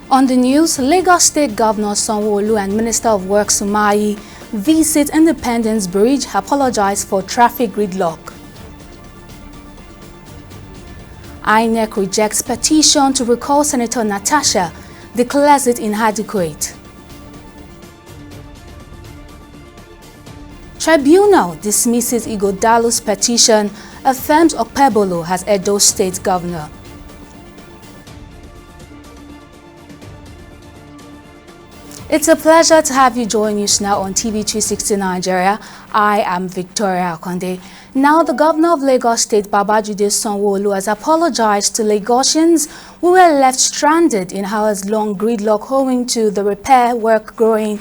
On the news, Lagos State Governor Sanwo-Olu and Minister of Works Umahi visit Independence Bridge, apologize for traffic gridlock. INEC rejects petition to recall Senator Natasha, declares it inadequate. Tribunal dismisses Ighodalo's petition, affirms Okpebholo as Edo State Governor. It's a pleasure to have you join us now on TV360 Nigeria. I am Victoria Akonde. Now, the governor of Lagos State, Babajide Sanwo-Olu, has apologized to Lagosians who were left stranded in hours-long gridlock owing to the repair work going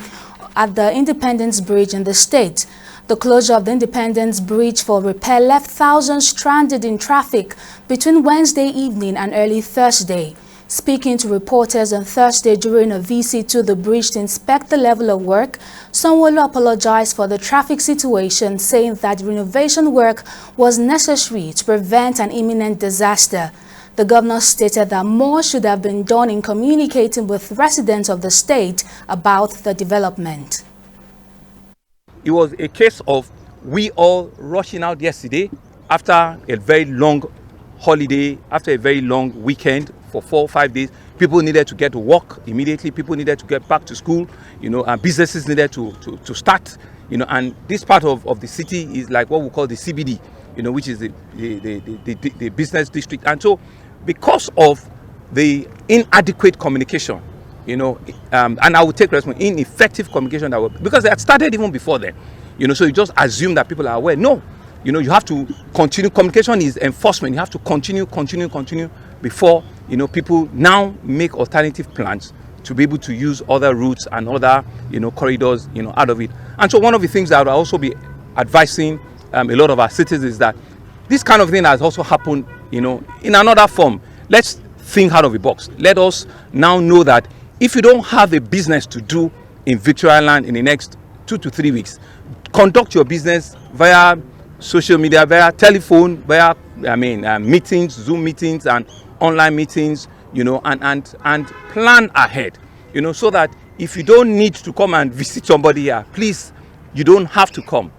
at the Independence Bridge in the state. The closure of the Independence Bridge for repair left thousands stranded in traffic between Wednesday evening and early Thursday. Speaking to reporters on Thursday during a visit to the bridge to inspect the level of work, Sanwo-Olu apologized for the traffic situation, saying that renovation work was necessary to prevent an imminent disaster. The governor stated that more should have been done in communicating with residents of the state about the development. It was a case of we all rushing out yesterday after a very long holiday, after a very long weekend for 4 or 5 days. People needed to get to work immediately. People needed to get back to school, and businesses needed to start, and this part of the city is like what we call the CBD, which is the business district. And so because of the inadequate communication, and I would take responsibility, ineffective communication because they had started even before then, so you just assume that people are aware. No, you have to continue. Communication is enforcement. You have to continue before, people now make alternative plans to be able to use other routes and other, corridors, out of it. And so one of the things that I would also be advising a lot of our citizens is that this kind of thing has also happened, in another form. Let's think out of the box. Let us now know that if you don't have a business to do in Victoria Land in the next 2 to 3 weeks, conduct your business via social media, via telephone, via meetings, Zoom meetings and online meetings, and plan ahead, so that if you don't need to come and visit somebody here, please, you don't have to come.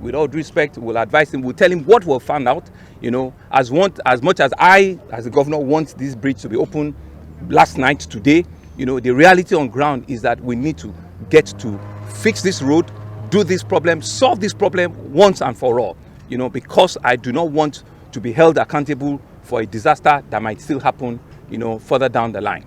With all due respect, we'll advise him, we'll tell him what we've found out, as much as I, as the governor, want this bridge to be open last night, today, the reality on ground is that we need to get to fix this road, do this problem, solve this problem once and for all, because I do not want to be held accountable for a disaster that might still happen, further down the line.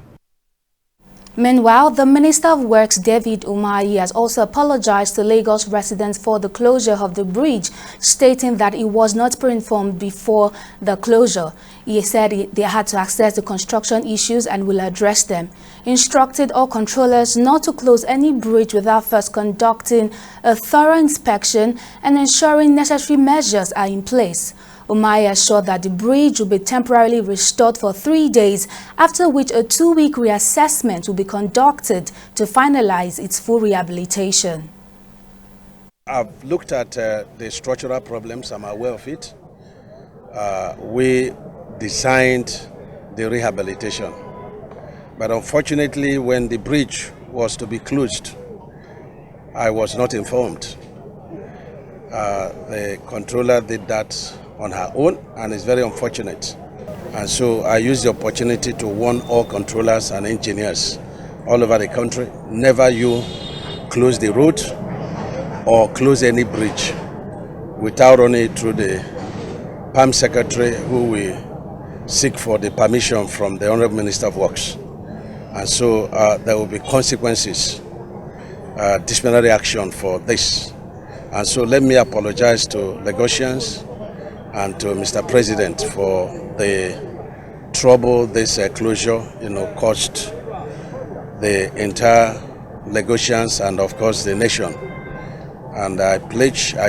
Meanwhile, the Minister of Works, David Umahi, has also apologized to Lagos residents for the closure of the bridge, stating that he was not pre-informed before the closure. He said they had to assess the construction issues and will address them. Instructed all controllers not to close any bridge without first conducting a thorough inspection and ensuring necessary measures are in place. Umahi assured that the bridge will be temporarily restored for 3 days, after which a 2-week reassessment will be conducted to finalize its full rehabilitation. I've looked at the structural problems. I'm aware of it. We designed the rehabilitation, but unfortunately, when the bridge was to be closed, I was not informed. The controller did that on her own, and it's very unfortunate. And so I used the opportunity to warn all controllers and engineers all over the country, never you close the road or close any bridge without running it through the PAM Secretary, who will seek for the permission from the Honorable Minister of Works. And so there will be consequences, disciplinary action for this. And so let me apologize to Lagosians and to Mr. President for the trouble this closure, caused the entire Lagosians and of course the nation. And I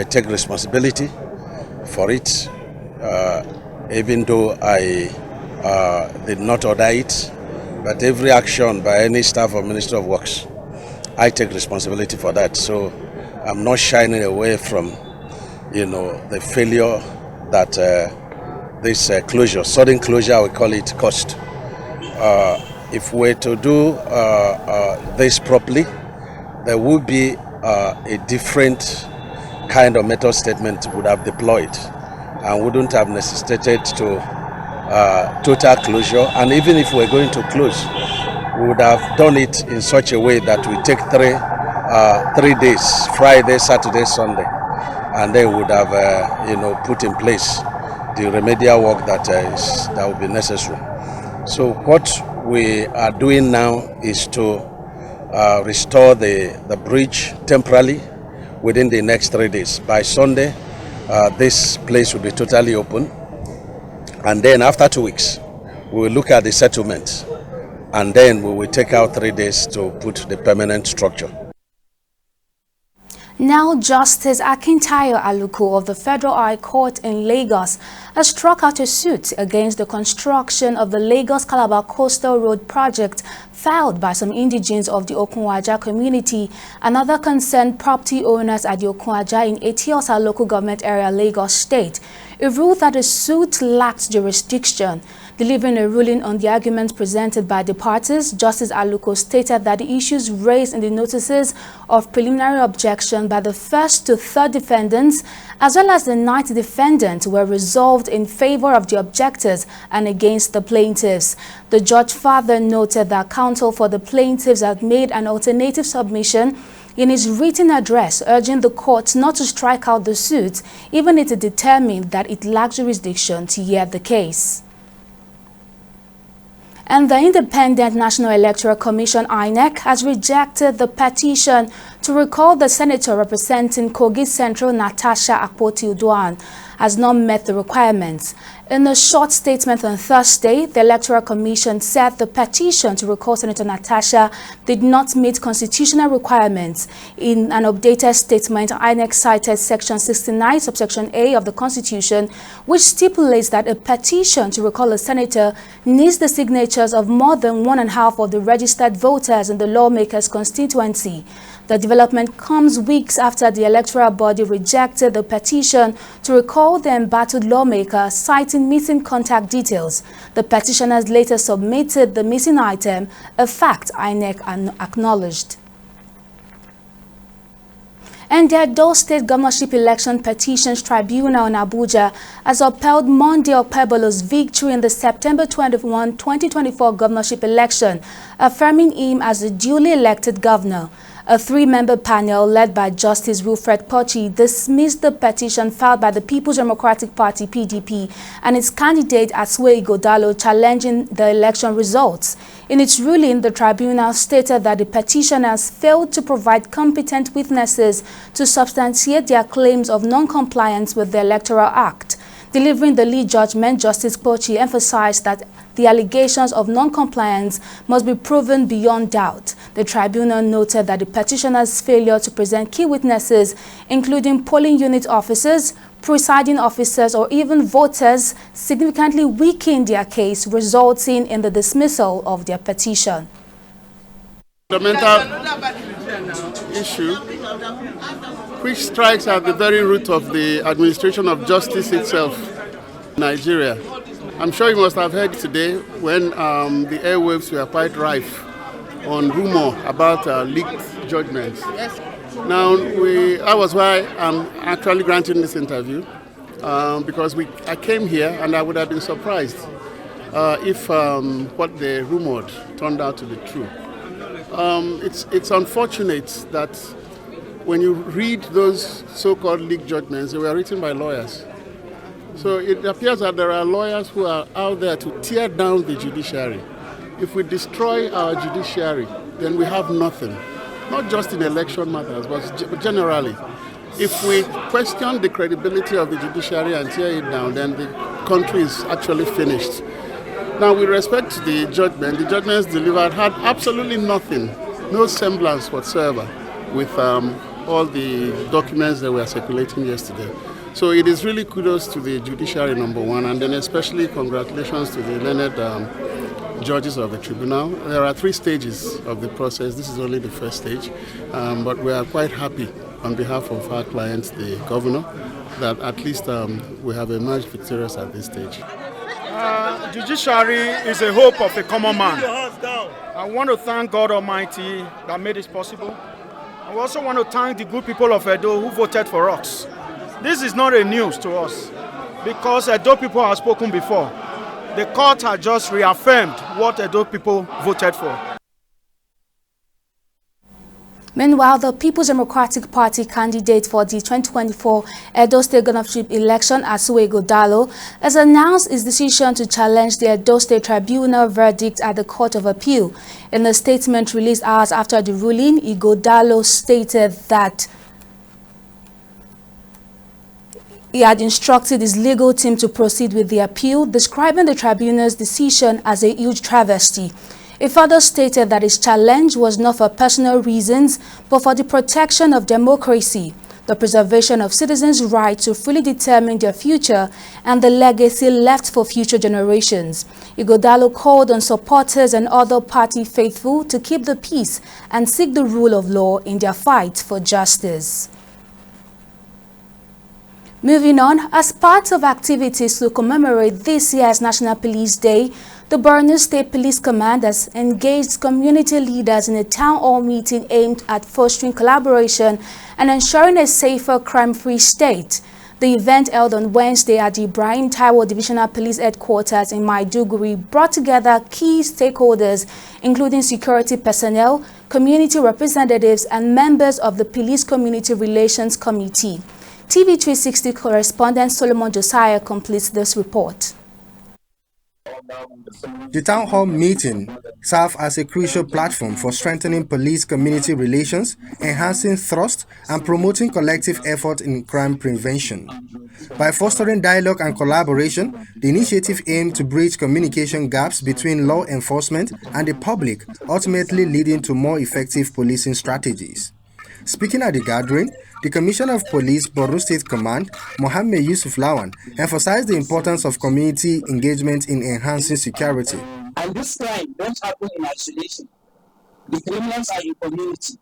take responsibility for it, even though I did not order it, but every action by any staff of Ministry of Works, I take responsibility for that. So I'm not shying away from, the failure that this closure, sudden closure, we call it, cost. if we're to do this properly, there would be a different kind of method statement would have deployed and wouldn't have necessitated to total closure. And even if we're going to close, we would have done it in such a way that we take 3 days, Friday, Saturday, Sunday, and then we would have put in place the remedial work that will be necessary. So what we are doing now is to restore the bridge temporarily within the next 3 days. By Sunday, this place will be totally open, and then after 2 weeks, we will look at the settlement, and then we will take out 3 days to put the permanent structure. Now, Justice Akintayo Aluko of the Federal High Court in Lagos has struck out a suit against the construction of the Lagos-Calabar Coastal Road project filed by some indigenes of the Okunwaja community and other concerned property owners at the Okunwaja in Etiosa local government area, Lagos State. It ruled that the suit lacked jurisdiction. Delivering a ruling on the arguments presented by the parties, Justice Aluko stated that the issues raised in the notices of preliminary objection by the first to third defendants, as well as the ninth defendant, were resolved in favor of the objectors and against the plaintiffs. The judge further noted that counsel for the plaintiffs had made an alternative submission in his written address, urging the court not to strike out the suit, even if it determined that it lacked jurisdiction to hear the case. And the Independent National Electoral Commission, INEC, has rejected the petition to recall the senator representing Kogi Central, Natasha Akpoti-Uduaghan, has not met the requirements. In a short statement on Thursday, the Electoral Commission said the petition to recall Senator Natasha did not meet constitutional requirements. In an updated statement, INEC cited Section 69, subsection A of the Constitution, which stipulates that a petition to recall a senator needs the signatures of more than 1/2 of the registered voters in the lawmaker's constituency. The development comes weeks after the electoral body rejected the petition to recall the embattled lawmaker, citing missing contact details. The petitioners later submitted the missing item, a fact INEC acknowledged. And the Edo State Governorship Election Petitions Tribunal in Abuja has upheld Monday Okpebholo's victory in the September 21, 2024 governorship election, affirming him as the duly elected governor. A three-member panel led by Justice Wilfred Pochi dismissed the petition filed by the People's Democratic Party (PDP) and its candidate Asue Ighodalo challenging the election results. In its ruling, the tribunal stated that the petitioners failed to provide competent witnesses to substantiate their claims of non-compliance with the Electoral Act. Delivering the lead judgment, Justice Pochi emphasized that the allegations of non-compliance must be proven beyond doubt. The tribunal noted that the petitioners' failure to present key witnesses, including polling unit officers, presiding officers, or even voters, significantly weakened their case, resulting in the dismissal of their petition. Fundamental issue which strikes at the very root of the administration of justice itself in Nigeria. I'm sure you must have heard today when the airwaves were quite rife on rumor about leaked judgments. Yes. Now, that was why I'm actually granting this interview, because I came here and I would have been surprised if what they rumored turned out to be true. It's unfortunate that when you read those so-called leaked judgments, they were written by lawyers. So it appears that there are lawyers who are out there to tear down the judiciary. If we destroy our judiciary, then we have nothing. Not just in election matters, but generally. If we question the credibility of the judiciary and tear it down, then the country is actually finished. Now, with respect to the judgments delivered had absolutely nothing, no semblance whatsoever with all the documents that were circulating yesterday. So it is really kudos to the judiciary, number one, and then especially congratulations to the learned judges of the tribunal. There are 3 stages of the process. This is only the first stage, but we are quite happy on behalf of our client, the governor, that at least we have emerged victorious at this stage. Judiciary is a hope of a common man. I want to thank God Almighty that made this possible. I also want to thank the good people of Edo who voted for us. This is not a news to us because Edo people have spoken before. The court has just reaffirmed what Edo people voted for. Meanwhile, the People's Democratic Party candidate for the 2024 Edo State governorship election, Asuwe Ighodalo, has announced his decision to challenge the Edo State Tribunal verdict at the Court of Appeal. In a statement released hours after the ruling, Ighodalo stated that he had instructed his legal team to proceed with the appeal, describing the tribunal's decision as a huge travesty. He further stated that his challenge was not for personal reasons, but for the protection of democracy, the preservation of citizens' right to freely determine their future, and the legacy left for future generations. Ighodalo called on supporters and other party faithful to keep the peace and seek the rule of law in their fight for justice. Moving on, as part of activities to commemorate this year's National Police Day, the Borno State Police Command has engaged community leaders in a town hall meeting aimed at fostering collaboration and ensuring a safer, crime-free state. The event held on Wednesday at the Ibrahim Taiwo Divisional Police Headquarters in Maiduguri brought together key stakeholders, including security personnel, community representatives, and members of the Police Community Relations Committee. TV360 correspondent Solomon Josiah completes this report. The town hall meeting served as a crucial platform for strengthening police-community relations, enhancing trust, and promoting collective effort in crime prevention. By fostering dialogue and collaboration, the initiative aimed to bridge communication gaps between law enforcement and the public, ultimately leading to more effective policing strategies. Speaking at the gathering, the Commissioner of Police, Borno State Command, Mohammed Yusuf Lawan, emphasized the importance of community engagement in enhancing security. And this crime don't happen in isolation. The criminals are in community.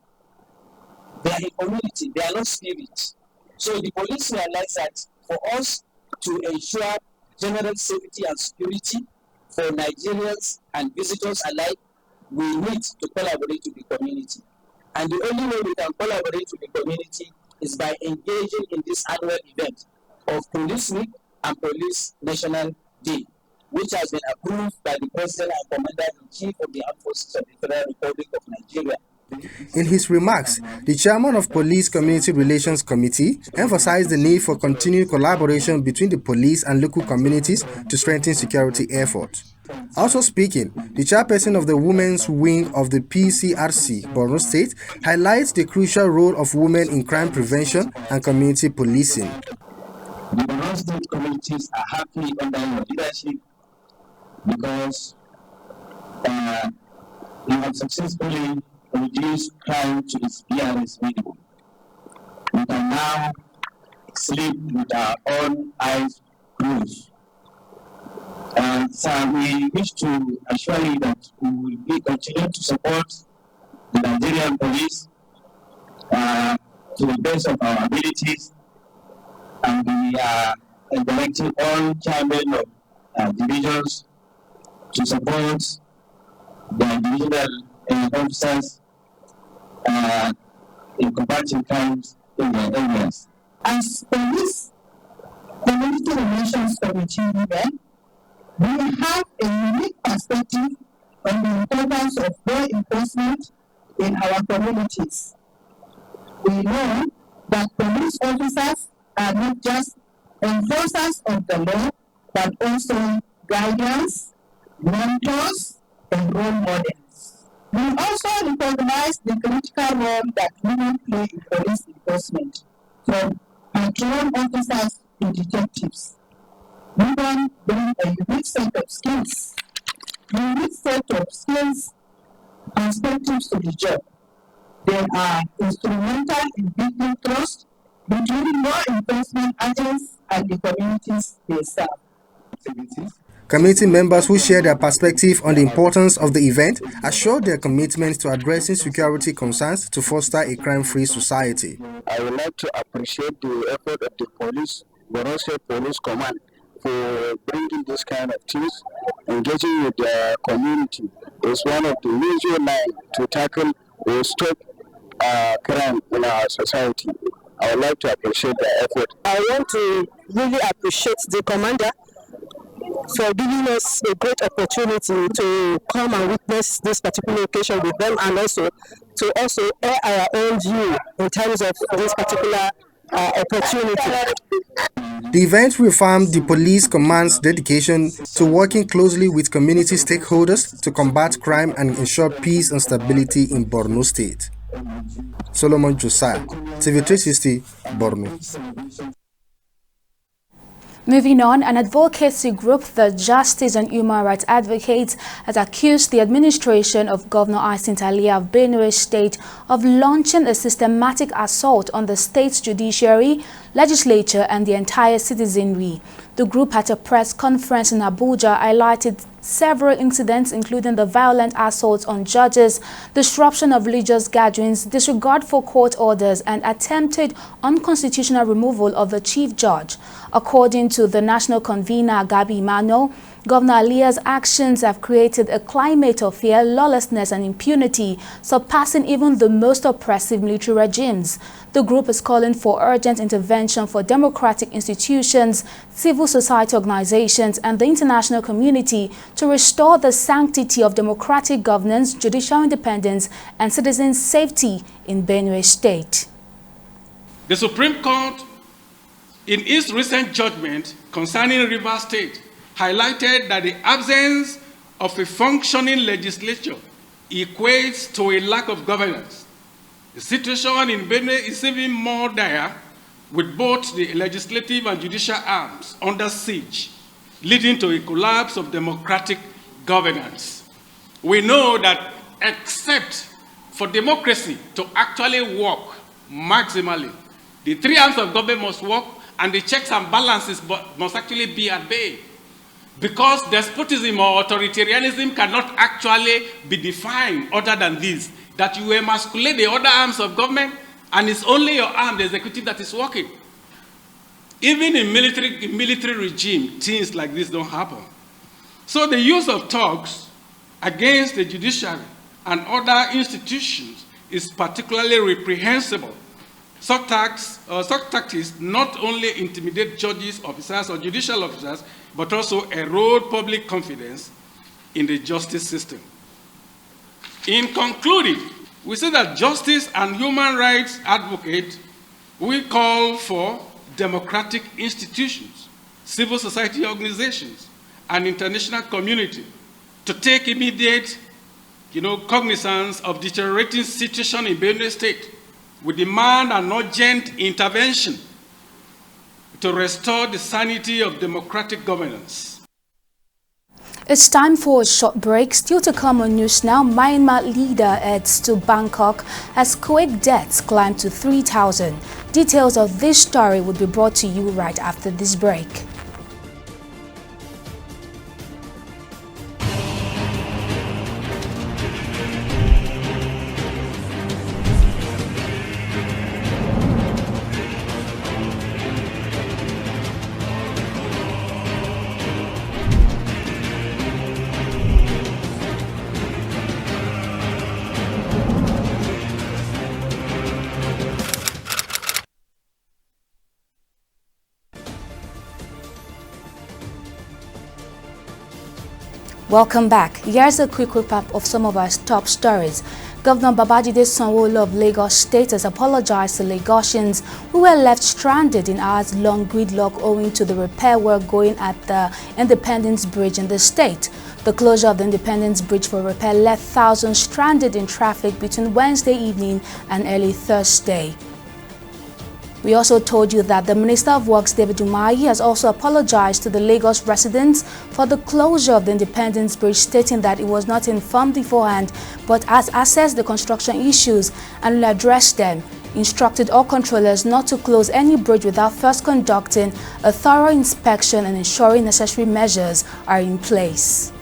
They are in community, they are not spirits. So the police realize that for us to ensure general safety and security for Nigerians and visitors alike, we need to collaborate with the community. And the only way we can collaborate with the community is by engaging in this annual event of Police Week and Police National Day, which has been approved by the President and Commander-in-Chief of the Armed Forces of the Federal Republic of Nigeria. In his remarks, the chairman of Police Community Relations Committee emphasized the need for continued collaboration between the police and local communities to strengthen security efforts. Also speaking, the chairperson of the Women's Wing of the PCRC, Borno State, highlights the crucial role of women in crime prevention and community policing. The Borno State communities are happy under your leadership because you have successfully reduced crime to its barest minimum. We can now sleep with our own eyes closed. So we wish to assure you that we will be continuing to support the Nigerian police to the best of our abilities, and we are directing all chairmen of divisions to support the divisional officers in combating crimes in their areas. As Police Community Relations Committee leader, we have a unique perspective on the importance of law enforcement in our communities. We know that police officers are not just enforcers of the law, but also guardians, mentors, and role models. We also recognize the critical role that women play in police enforcement, from patrol officers to detectives. Women bring a unique set of skills, perspectives to the job. They are instrumental in building trust between law enforcement agents and the communities they serve. Committee members who share their perspective on the importance of the event assured their commitment to addressing security concerns to foster a crime-free society. I would like to appreciate the effort of the Borno State Police Command for bringing this kind of things. Engaging with the community is one of the major lines to tackle or stop crime in our society. I would like to appreciate the effort. I want to really appreciate the commander for giving us a great opportunity to come and witness this particular occasion with them, and also to air our own view in terms of this particular opportunity. The event reaffirmed the police command's dedication to working closely with community stakeholders to combat crime and ensure peace and stability in Borno State. Solomon Josiah, TV360, Borno. Moving on, an advocacy group, the Justice and Human Rights Advocates, has accused the administration of Governor Hycinth Alia of Benue State of launching a systematic assault on the state's judiciary, legislature, and the entire citizenry. The group, at a press conference in Abuja, highlighted several incidents, including the violent assaults on judges, disruption of religious gatherings, disregard for court orders, and attempted unconstitutional removal of the chief judge. According to the national convener, Gabi Emmanuel, Governor Alia's actions have created a climate of fear, lawlessness, and impunity, surpassing even the most oppressive military regimes. The group is calling for urgent intervention for democratic institutions, civil society organizations, and the international community to restore the sanctity of democratic governance, judicial independence, and citizen safety in Benue State. The Supreme Court, in its recent judgment concerning Rivers State, highlighted that the absence of a functioning legislature equates to a lack of governance. The situation in Benue is even more dire, with both the legislative and judicial arms under siege, leading to a collapse of democratic governance. We know that except for democracy to actually work maximally, the three arms of government must work, and the checks and balances must actually be at bay. Because despotism or authoritarianism cannot actually be defined other than this, that you emasculate the other arms of government, and it's only your arm, the executive, that is working. Even in military regime, things like this don't happen. So the use of thugs against the judiciary and other institutions is particularly reprehensible. Such tactics not only intimidate judges, officers, or judicial officers, but also erode public confidence in the justice system. In concluding, we say that justice and human rights advocates will call for democratic institutions, civil society organizations, and international community to take immediate cognizance of deteriorating situation in Benue State. We demand an urgent intervention to restore the sanity of democratic governance. It's time for a short break. Still to come on News Now, Myanmar leader heads to Bangkok as quake deaths climb to 3,000. Details of this story will be brought to you right after this break. Welcome back. Here's a quick recap of some of our top stories. Governor Babajide Sanwo-Olu of Lagos State has apologized to Lagosians who were left stranded in hours-long gridlock owing to the repair work going at the Independence Bridge in the state. The closure of the Independence Bridge for repair left thousands stranded in traffic between Wednesday evening and early Thursday. We also told you that the Minister of Works, David Umahi, has also apologized to the Lagos residents for the closure of the Independence Bridge, stating that it was not informed beforehand but has assessed the construction issues and will address them. Instructed all controllers not to close any bridge without first conducting a thorough inspection and ensuring necessary measures are in place.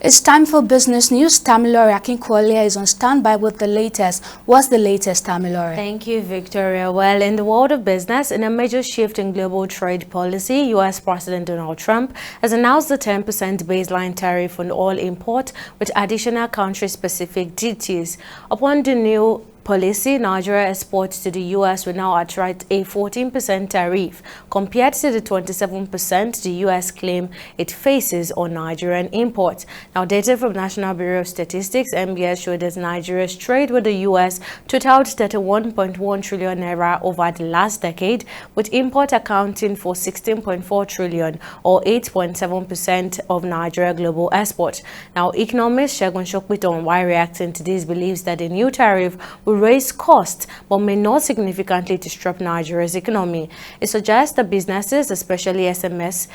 It's time for business news. Tamilore Akinkwole is on standby with the latest. What's the latest, Tamilore? Thank you, Victoria. Well, in the world of business, in a major shift in global trade policy, U.S. President Donald Trump has announced the 10% baseline tariff on all import with additional country-specific duties. Upon the new policy, Nigeria exports to the U.S. will now attract a 14% tariff compared to the 27% the U.S. claim it faces on Nigerian imports. Now, data from National Bureau of Statistics (NBS) showed that Nigeria's trade with the U.S. totaled 31.1 trillion naira over the last decade, with import accounting for 16.4 trillion or 8.7% of Nigeria global exports. Now, economist Segun Sokpiton, while reacting to this, believes that the new tariff will raise costs but may not significantly disrupt Nigeria's economy. It suggests that businesses, especially SMEs,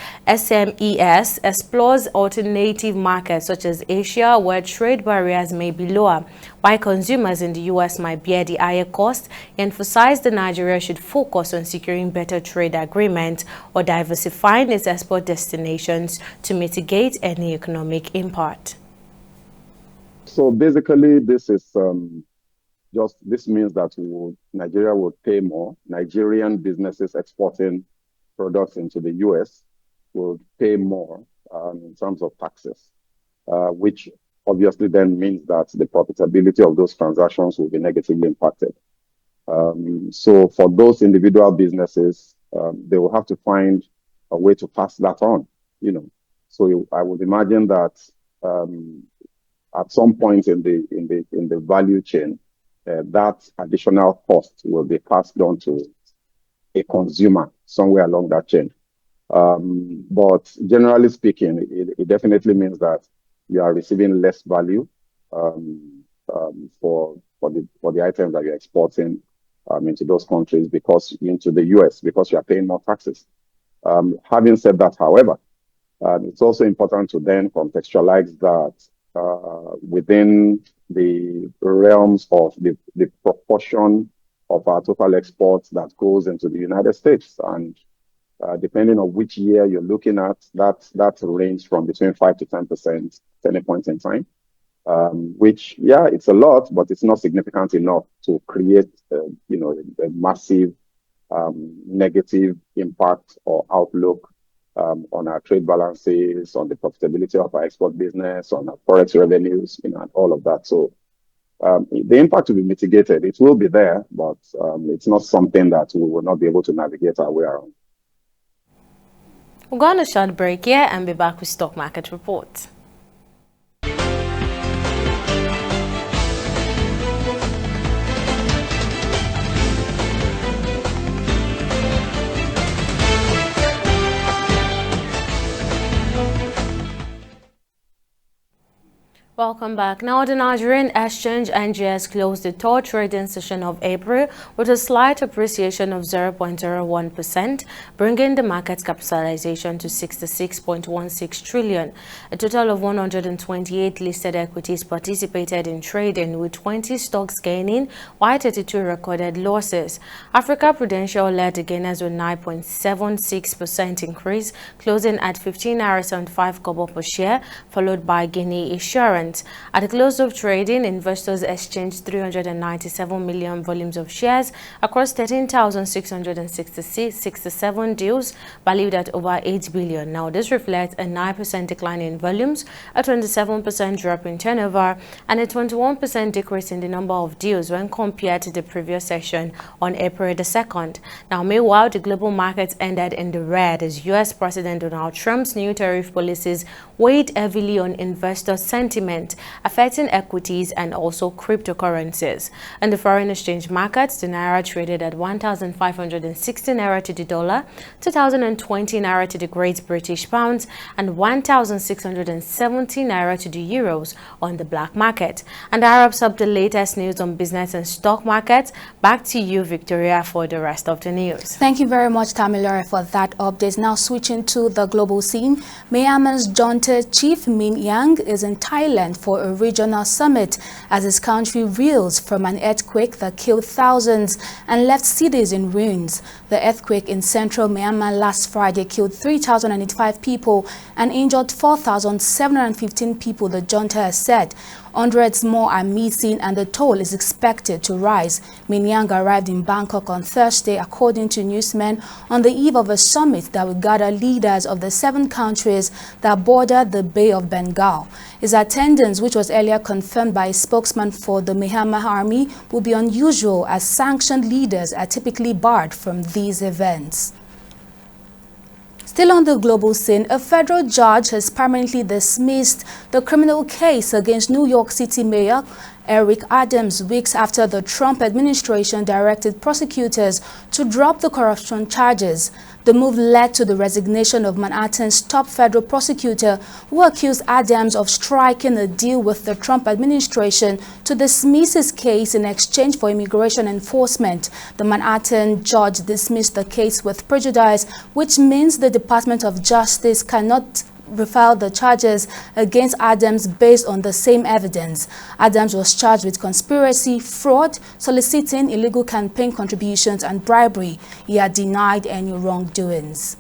explores alternative markets such as Asia, where trade barriers may be lower, while consumers in the U.S. might bear the higher cost. He emphasized that Nigeria should focus on securing better trade agreements or diversifying its export destinations to mitigate any economic impact. So basically, this is this means that Nigeria will pay more. Nigerian businesses exporting products into the U.S. will pay more in terms of taxes, which obviously then means that the profitability of those transactions will be negatively impacted. So for those individual businesses, they will have to find a way to pass that on. So I would imagine that at some point in the value chain, that additional cost will be passed on to a consumer somewhere along that chain. But generally speaking, it definitely means that you are receiving less value for the items that you're exporting into those countries into the US because you are paying more taxes. Having said that, however, it's also important to then contextualize that within the realms of the proportion of our total exports that goes into the United States. And depending on which year you're looking at, that range from between 5 to 10% at any point in time, which, yeah, it's a lot, but it's not significant enough to create, a massive negative impact or outlook on our trade balances, on the profitability of our export business, on our forex revenues, and all of that. So the impact will be mitigated. It will be there, but it's not something that we will not be able to navigate our way around. We're going to short break here and be back with Stock Market Report. Welcome back. Now, the Nigerian exchange NGX closed the third trading session of April with a slight appreciation of 0.01%, bringing the market capitalization to 66.16 trillion. A total of 128 listed equities participated in trading, with 20 stocks gaining, while 32 recorded losses. Africa Prudential led the gainers with 9.76% increase, closing at 15.75 kobo per share, followed by Guinea Insurance. At the close of trading, investors exchanged 397 million volumes of shares across 13,667 deals valued at over 8 billion. Now, this reflects a 9% decline in volumes, a 27% drop in turnover, and a 21% decrease in the number of deals when compared to the previous session on April the 2nd. Now, meanwhile, the global markets ended in the red as U.S. President Donald Trump's new tariff policies weighed heavily on investor sentiment, affecting equities and also cryptocurrencies. In the foreign exchange markets, the naira traded at 1,560 naira to the dollar, 2,020 naira to the Great British pound, and 1,670 naira to the euros on the black market. And that wraps up the latest news on business and stock markets. Back to you, Victoria, for the rest of the news. Thank you very much, Tamilore, for that update. Now switching to the global scene, Myanmar's junta chief Min Aung is in Thailand Switzerland for a regional summit as his country reels from an earthquake that killed thousands and left cities in ruins. The earthquake in central Myanmar last Friday killed 3,085 people and injured 4,715 people, the junta has said. Hundreds more are missing and the toll is expected to rise. Minyang arrived in Bangkok on Thursday, according to newsmen, on the eve of a summit that will gather leaders of the 7 countries that border the Bay of Bengal. His attendance, which was earlier confirmed by a spokesman for the Myanmar army, will be unusual as sanctioned leaders are typically barred from these events. Still on the global scene, a federal judge has permanently dismissed the criminal case against New York City Mayor Eric Adams weeks after the Trump administration directed prosecutors to drop the corruption charges. The move led to the resignation of Manhattan's top federal prosecutor, who accused Adams of striking a deal with the Trump administration to dismiss his case in exchange for immigration enforcement. The Manhattan judge dismissed the case with prejudice, which means the Department of Justice cannot refile the charges against Adams based on the same evidence. Adams was charged with conspiracy, fraud, soliciting illegal campaign contributions, and bribery. He had denied any wrongdoings.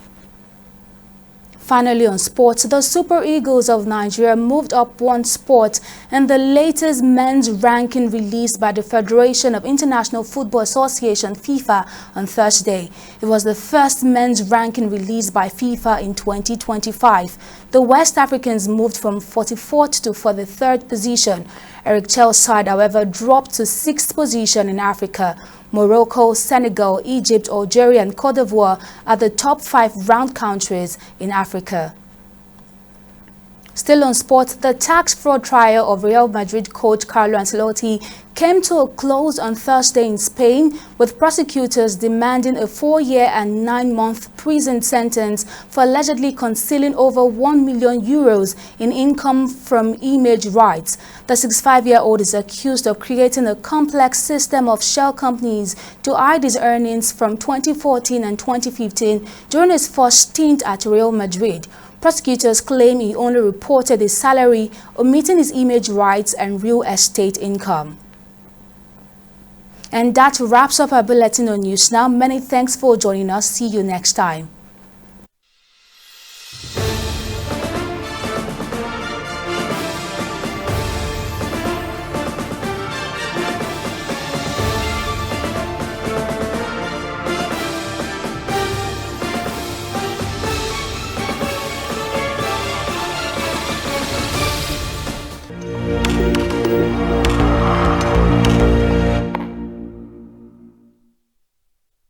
Finally, on sports, the Super Eagles of Nigeria moved up 1 spot in the latest men's ranking released by the Federation of International Football Association (FIFA) on Thursday. It was the first men's ranking released by FIFA in 2025. The West Africans moved from 44th to 43rd position. Eric Chel's side, however, dropped to 6th position in Africa. Morocco, Senegal, Egypt, Algeria, and Cote d'Ivoire are the top 5 ranked countries in Africa. Still on sports, the tax fraud trial of Real Madrid coach Carlo Ancelotti came to a close on Thursday in Spain, with prosecutors demanding a 4-year and 9-month prison sentence for allegedly concealing over 1 million euros in income from image rights. The 65-year-old is accused of creating a complex system of shell companies to hide his earnings from 2014 and 2015 during his first stint at Real Madrid. Prosecutors claim he only reported his salary, omitting his image rights and real estate income. And that wraps up our bulletin on News Now. Many thanks for joining us. See you next time.